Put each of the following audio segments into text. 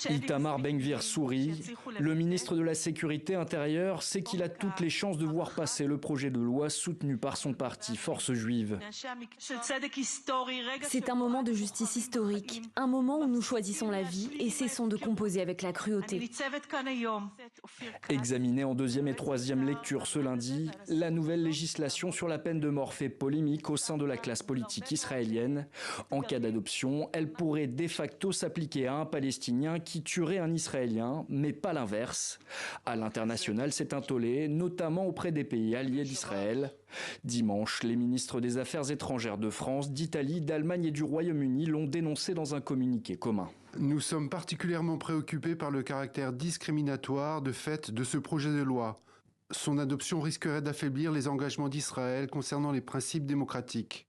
Itamar Ben-Gvir sourit. Le ministre de la Sécurité intérieure sait qu'il a toutes les chances de voir passer le projet de loi soutenu par son parti Force juive. C'est un moment de justice historique, un moment où nous choisissons la vie et cessons de composer avec la cruauté. Examinée en deuxième et troisième lecture ce lundi, la nouvelle législation sur la peine de mort fait polémique au sein de la classe politique israélienne. En cas d'adoption, elle pourrait de facto s'appliquer à un Palestinien qui tuerait un Israélien, mais pas l'inverse. À l'international, c'est un tollé, notamment auprès des pays alliés d'Israël. Dimanche, les ministres des Affaires étrangères de France, d'Italie, d'Allemagne et du Royaume-Uni l'ont dénoncé dans un communiqué commun. Nous sommes particulièrement préoccupés par le caractère discriminatoire de fait de ce projet de loi. Son adoption risquerait d'affaiblir les engagements d'Israël concernant les principes démocratiques.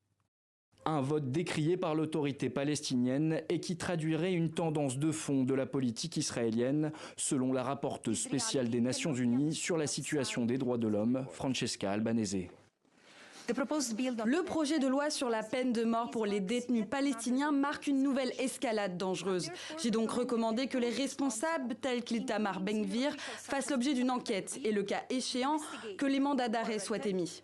Un vote décrié par l'autorité palestinienne et qui traduirait une tendance de fond de la politique israélienne, selon la rapporteuse spéciale des Nations Unies sur la situation des droits de l'homme, Francesca Albanese. Le projet de loi sur la peine de mort pour les détenus palestiniens marque une nouvelle escalade dangereuse. J'ai donc recommandé que les responsables, tels qu'Itamar Ben-Gvir, fassent l'objet d'une enquête et, le cas échéant, que les mandats d'arrêt soient émis.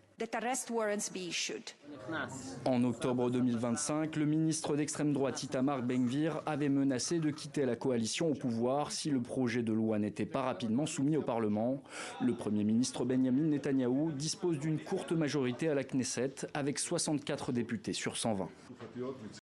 En octobre 2025, le ministre d'extrême droite Itamar Ben-Gvir avait menacé de quitter la coalition au pouvoir si le projet de loi n'était pas rapidement soumis au Parlement. Le Premier ministre Benjamin Netanyahou dispose d'une courte majorité à la Knesset avec 64 députés sur 120.